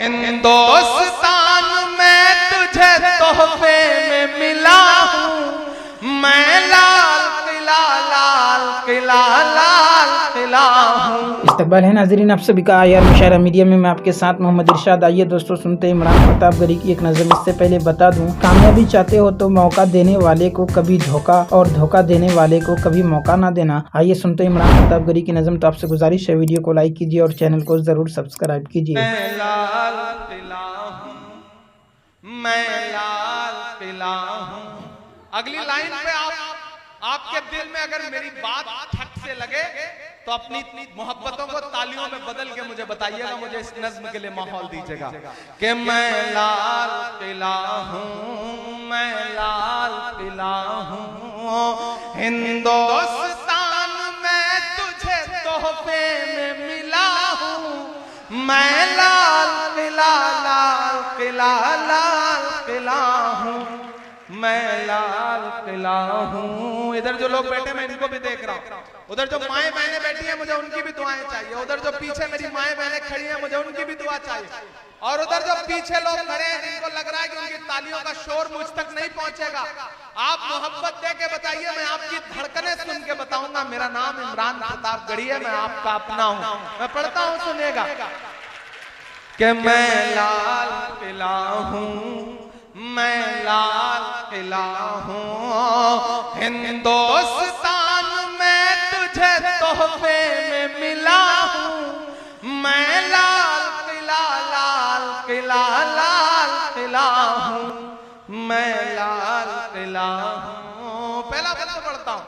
ہندوستان میں تجھے تحفے میں ملا ہوں، میں لال قلعہ لال قلعہ لال قلعہ ہوں۔ استقبال ہے ناظرین آپ سبھی کا آیار مشاعرہ میڈیا میں آپ کے ساتھ محمد ارشاد۔ آئیے دوستو سنتے ہیں عمران پرتاپ گڑھی کی ایک نظم۔ اس سے پہلے بتا دوں، کامیابی چاہتے ہو تو موقع دینے والے کو کبھی دھوکہ اور دھوکہ دینے والے کو کبھی موقع نہ دینا۔ آئیے سنتے ہیں عمران پرتاپ گڑھی کی نظم۔ تو آپ سے گزارش ہے ویڈیو کو لائک کیجیے اور چینل کو ضرور سبسکرائب کیجیے۔ میں لال قلعہ ہوں، میں لال قلعہ ہوں۔ اگلی لائن پہ آپ کے دل میں اگر میری بات ٹھک سے لگے تو اپنی محبتوں کو تالیوں میں بدل کے مجھے بتائیے گا، مجھے اس نظم کے لیے ماحول دیجیے گا کہ میں لال قلعہ ہوں، میں لال قلعہ ہوں۔ ہندوستان میں تجھے تحفے میں ملا ہوں، میں لال قلعہ لال قلعہ لال قلعہ ہوں، میں لال قلعہ ہوں۔ ادھر جو لوگ بیٹھے میں ان کو بھی دیکھ رہا ہوں، ادھر جو مائیں بہنیں بیٹھی ہیں مجھے ان کی بھی دعائیں چاہیے، ادھر جو پیچھے میری مائیں بہنیں کھڑی ہیں مجھے ان کی بھی دعا چاہیے، اور ادھر جو پیچھے لوگ کھڑے ہیں جن کو لگ رہا ہے کہ ان کی تالیوں کا شور مجھ تک نہیں پہنچے گا، آپ محبت دے کے بتائیے، میں آپ کی دھڑکنیں سن کے بتاؤں گا۔ میرا نام عمران پرتاپ گڑھی ہے، میں آپ کا اپنا ہوں، میں پڑھتا ہوں سنیے گا کہ میں لال قلعہ ہوں، میں لال قلعہ ہوں۔ ہندوستان میں تجھے تحفے میں ملا ہوں، میں لال قلعہ لال قلعہ لال قلعہ ہوں، میں لال قلعہ ہوں۔ پہلا بلند پڑھتا ہوں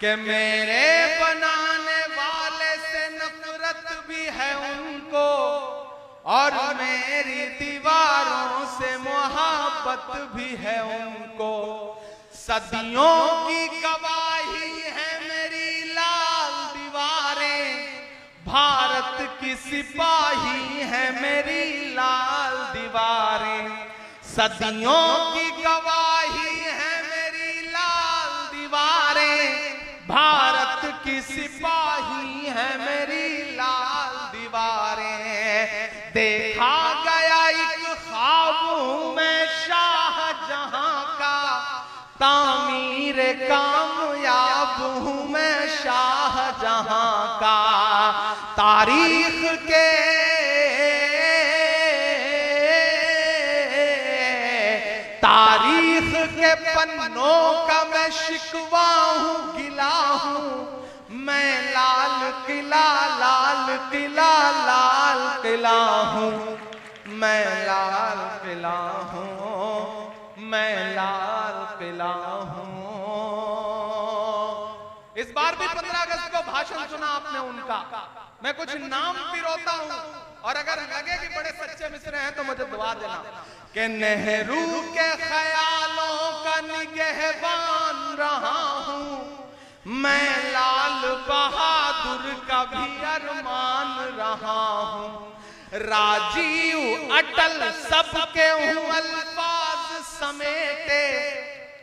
کہ میرے بنانے والے سے نفرت بھی ہے ان کو، اور میری دیواروں سے محبت بھی ہے ان کو۔ صدیوں کی گواہی ہے میری لال دیواریں، بھارت کی سپاہی ہے میری لال دیواریں۔ صدیوں کی گواہی ہے میری لال دیواریں، بھارت کی سپاہی ہے میری لال دیواریں۔ دیکھا گیا ایک خواب ہوں میں شاہ جہاں کا، تعمیر کامیاب ہوں میں شاہ جہاں کا۔ تاریخ کے پنوں کا میں شکوہ ہوں گلا ہوں، میں لال قلعہ لال قلعہ لال قلعہ ہوں، میں لال قلعہ ہوں، میں لال قلعہ ہوں۔ اس بار بھی 15 اگست کو بھاشن سنا آپ نے ان کا، میں کچھ نام پیروتا ہوں، اور اگر لگے کہ بڑے سچے مصرے ہیں تو مجھے دعا دینا کہ نہرو کے خیالوں کا نگہبان رہا ہوں، میں لال بہادر کا بھی ارمان رہا ہوں۔ راجیو اٹل سب کے ہوں الفاظ سمیٹے،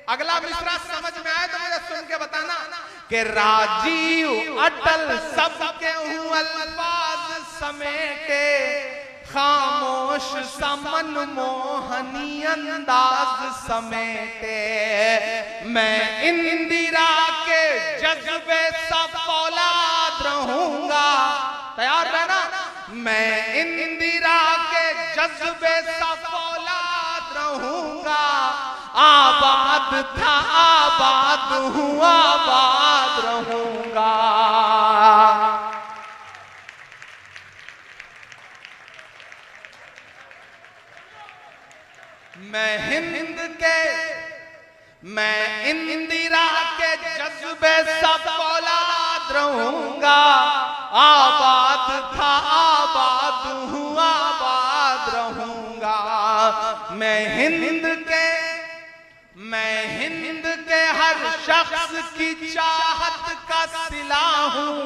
اگلا مصرع سمجھ میں آئے تو مجھے سن کے بتانا کہ راجیو اٹل سب کے ہوں الفاظ سمیٹے، خاموش سمن موہنی انداز سمیٹے، میں اندرا کے جذبے سا فولاد رہوں گا، تیار رہنا، میں اندرا کے جذبے سا فولاد رہوں گا، آباد تھا آباد ہوں آباد رہوں گا۔ میں اندرا کے جذبے سا فولاد رہوں گا، آباد تھا آباد ہوں آباد رہوں گا۔ میں ہند کے ہر شخص کی چاہت کا صلہ ہوں،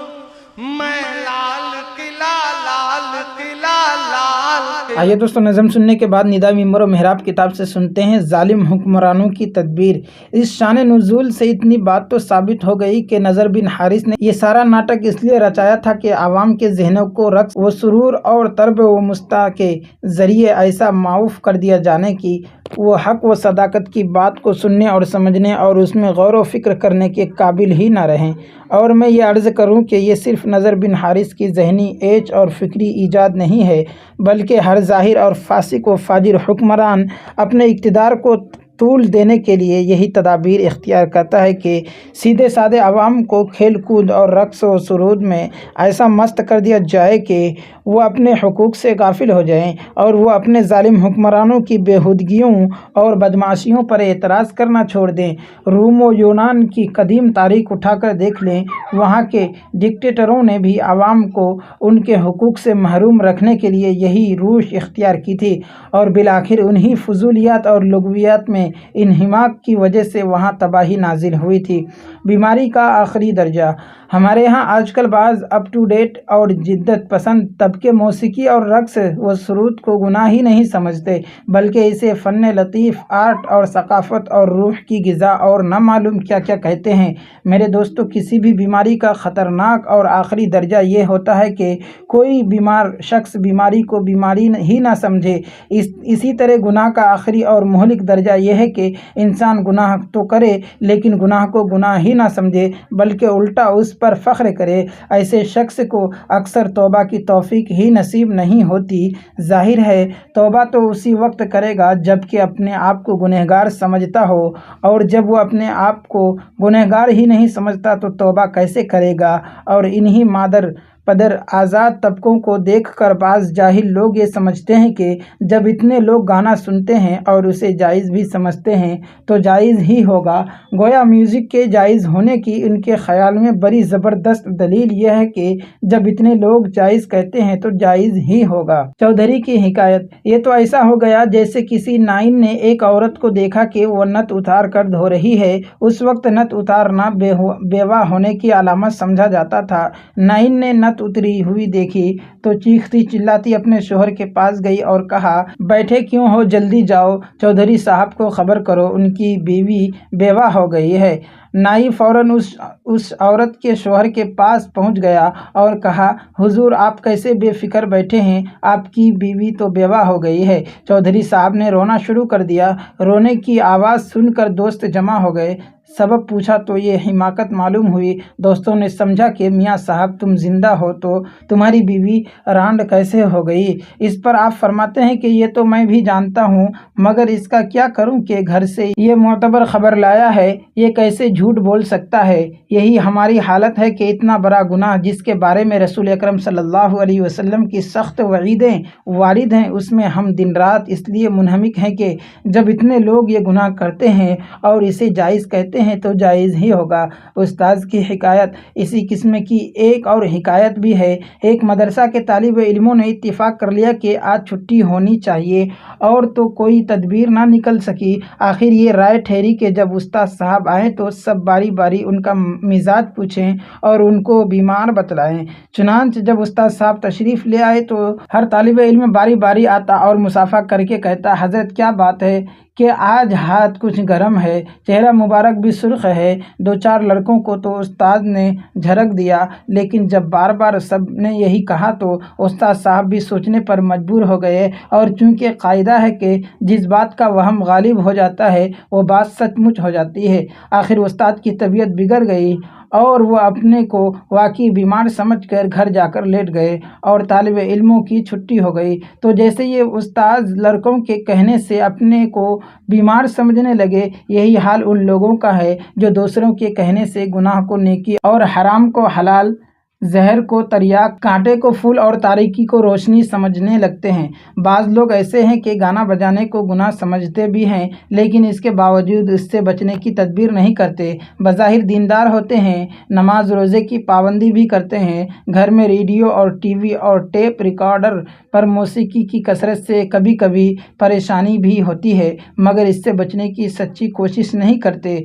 میں لال قلعہ لال قلعہ لال आइए दोस्तों, नज़म सुनने के बाद निदा मिंबर और मेहराब किताब से सुनते हैं जालिम हुक्मरानों की तदबीर। इस शान नुज़ूल से इतनी बात तो साबित हो गई कि नज़र बिन हारिस ने ये सारा नाटक इसलिए रचाया था कि आवाम के जहनों को रक्स व सुरूर और तरब व मुस्ता के ज़रिए ऐसा माऊफ कर दिया जाने की वो हक व सदाकत की बात को सुनने और समझने और उसमें गौर व फिक्र करने के काबिल ही न रहें। और मैं ये अर्ज़ करूं कि ये सिर्फ़ नज़र बिन हारिस की जहनी एज और फ़िक्री ईजाद नहीं है, बल्कि हर ज़ाहिर और फासिक व फाजिर हुक्मरान अपने इक़्तिदार को तूल देने के लिए यही तदाबीर इख्तियार करता है कि सीधे साधे आवाम को खेल कूद और रक्स व सुरूद में ऐसा मस्त कर दिया जाए कि वो अपने हुकूक से गाफिल हो जाएं और वो अपने ज़ालिम हुक्मरानों की बेहुदगियों और बदमाशियों पर एतराज़ करना छोड़ दें। रूम व यूनान की कदीम तारीख उठाकर देख लें, वहाँ के डिक्टेटरों ने भी आवाम को उनके हुकूक से महरूम रखने के लिए यही रूश इख्तियार की थी और बिलाखिर उन्हीं फजूलियात और लुग़वियात में इन्हिमाक की वजह से वहाँ तबाही नाजिल हुई थी। बीमारी का आखिरी दर्जा। हमारे यहाँ आजकल बाज़ अप टू डेट और जिद्दत पसंद तबके मौसीकी और रक्स व सुरूद को गुनाह ही नहीं समझते, बल्कि इसे फ़न लतीफ़, आर्ट और सकाफ़त और रूह की ग़िज़ा और न मालूम क्या क्या कहते हैं। मेरे दोस्तों, किसी भी बीमारी का ख़तरनाक और आखिरी दर्जा ये होता है कि कोई बीमार शख्स बीमारी को बीमारी ही ना समझे। इसी तरह गुनाह का आखिरी और मुहलिक दर्जा यह है कि इंसान गुनाह तो करे लेकिन गुनाह को गुनाह ही ना समझे, बल्कि उल्टा उस पर फ़ख्र करे। ऐसे शख्स को अक्सर तौबा की तौफीक ही नसीब नहीं होती। जाहिर है तौबा तो उसी वक्त करेगा जबकि अपने आप को गुनहगार समझता हो, और जब वो अपने आप को गुनहगार ही नहीं समझता तो तौबा कैसे करेगा। और इन्हीं मादर पदर आज़ाद तबकों को देखकर बाज़ जाहिल लोग ये समझते हैं कि जब इतने लोग गाना सुनते हैं और उसे जायज़ भी समझते हैं तो जायज़ ही होगा। गोया म्यूज़िक के जायज़ होने की उनके ख़याल में बड़ी ज़बरदस्त दलील यह है कि जब इतने लोग जायज़ कहते हैं तो जायज़ ही होगा। चौधरी की हिकायत। ये तो ऐसा हो गया जैसे किसी नाइन ने एक औरत को देखा कि वह नत उतार कर धो रही है। उस वक्त नत उतारना बेवा होने की अलामत समझा जाता था। नाइन ने नत उतरी हुई देखी तो चीखती चिल्लाती अपने शोहर के पास गई और कहा, बैठे क्यों हो, जल्दी जाओ, चौधरी साहब को खबर करो, उनकी बीवी बेवा हो गई है। नाई फौरन उस औरत के शोहर के पास पहुंच गया और कहा, हुजूर आप कैसे बेफिक्र बैठे हैं, आपकी बीवी तो बेवा हो गई है। चौधरी साहब ने रोना शुरू कर दिया। रोने की आवाज़ सुनकर दोस्त जमा हो गए। सबब पूछा तो ये हिमाकत मालूम हुई। दोस्तों ने समझा कि मियाँ साहब तुम जिंदा हो तो तुम्हारी बीवी रांड कैसे हो गई। इस पर आप फरमाते हैं कि ये तो मैं भी जानता हूँ, मगर इसका क्या करूँ कि घर से ये मोतबर खबर लाया है, ये कैसे झूठ बोल सकता है। यही हमारी हालत है कि इतना बड़ा गुनाह जिसके बारे में रसूल अकरम सल्लल्लाहु अलैहि वसल्लम की सख्त वईदें वारिद हैं, उसमें हम दिन रात इसलिए मुनहमिक हैं कि जब इतने लोग ये गुनाह करते हैं और इसे जायज़ कहते हैं तो जायज़ ही होगा। उस्ताद की हिकायत। इसी किस्म की एक और हिकायत भी है। एक मदरसा के तालिब इल्मों ने इत्तिफाक कर लिया कि आज छुट्टी होनी चाहिए और तो कोई तदबीर ना निकल सकी। आखिर ये राय ठहरी कि जब उस्ताद साहब आए तो सब बारी बारी उनका मिजाज पूछें और उनको बीमार बतलाएं। चुनांच जब उस्ताद साहब तशरीफ़ ले आए तो हर तालिब इल्म बारी बारी आता और मुसाफा करके कहता, हज़रत क्या बात है कि आज हाथ कुछ गर्म है, चेहरा मुबारक भी सुर्ख है। दो चार लड़कों को तो उस्ताद ने झरक दिया, लेकिन जब बार बार सब ने यही कहा तो उस्ताद साहब भी सोचने पर मजबूर हो गए। और चूँकि कायदा है कि जिस बात का वहम गालिब हो जाता है वो बात सचमुच हो जाती है। आखिर उस्ताद की तबीयत बिगड़ गई और वो अपने को वाकई बीमार समझकर घर जाकर लेट गए और तालिब इल्मों की छुट्टी हो गई। तो जैसे ये उस्ताद लड़कों के कहने से अपने को बीमार समझने लगे, यही हाल उन लोगों का है जो दूसरों के कहने से गुनाह को नेकी और हराम को हलाल, जहर को तरियाक, कांटे को फूल और तारीकी को रोशनी समझने लगते हैं। बाज़ लोग ऐसे हैं कि गाना बजाने को गुनाह समझते भी हैं, लेकिन इसके बावजूद इससे बचने की तदबीर नहीं करते। बज़ाहिर दीनदार होते हैं, नमाज रोज़े की पाबंदी भी करते हैं, घर में रेडियो और टीवी और टेप रिकॉर्डर पर मौसीकी की कसरत से कभी कभी परेशानी भी होती है, मगर इससे बचने की सच्ची कोशिश नहीं करते।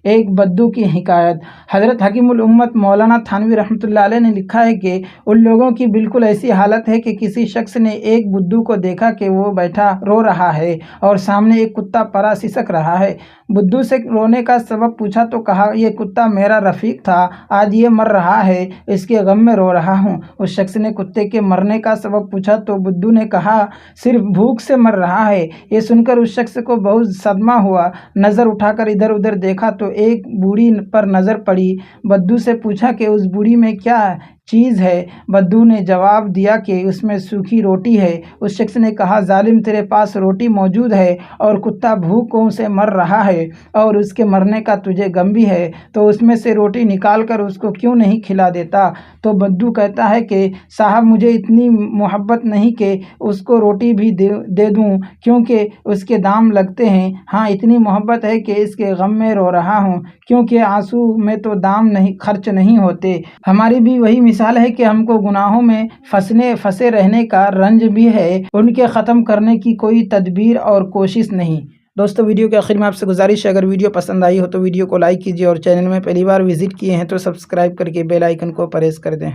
एक बद्दू की हिकायत। हज़रत हकीमुल उम्मत मौलाना थानवी रहमतुल्लाह अलैह ने लिखा है कि उन लोगों की बिल्कुल ऐसी हालत है कि किसी शख्स ने एक बुद्धू को देखा कि वो बैठा रो रहा है और सामने एक कुत्ता परा सिसक रहा है। बुद्धू से रोने का सबब पूछा तो कहा, ये कुत्ता मेरा रफीक था, आज ये मर रहा है, इसके गम में रो रहा हूँ। उस शख्स ने कुत्ते के मरने का सबब पूछा तो बुद्धू ने कहा, सिर्फ भूख से मर रहा है। ये सुनकर उस शख्स को बहुत सदमा हुआ। नज़र उठाकर इधर उधर देखा तो एक बूढ़ी पर नज़र पड़ी। बुद्धू से पूछा कि उस बूढ़ी में क्या चीज़ है। बुद्धू ने जवाब दिया कि उसमें सूखी रोटी है। उस शख्स ने कहा, जालिम, तेरे पास रोटी मौजूद है और कुत्ता भूखों से मर रहा है और उसके मरने का तुझे गम भी है, तो उसमें से रोटी निकाल कर उसको क्यों नहीं खिला देता। तो बुद्धू कहता है कि साहब, मुझे इतनी मोहब्बत नहीं कि उसको रोटी भी दे दूं, क्योंकि उसके दाम लगते हैं। हाँ, इतनी मोहब्बत है कि इसके गम में रो रहा हूँ, क्योंकि आंसू में तो दाम नहीं खर्च नहीं होते। हमारी भी वही मिसाल है कि हमको गुनाहों में फंसे रहने का रंज भी है, उनके ख़त्म करने की कोई तदबीर और कोशिश नहीं। दोस्तों, वीडियो के आखिर में आपसे गुजारिश है, अगर वीडियो पसंद आई हो तो वीडियो को लाइक कीजिए और चैनल में पहली बार विजिट किए हैं तो सब्सक्राइब करके बेल आइकन को प्रेस कर दें।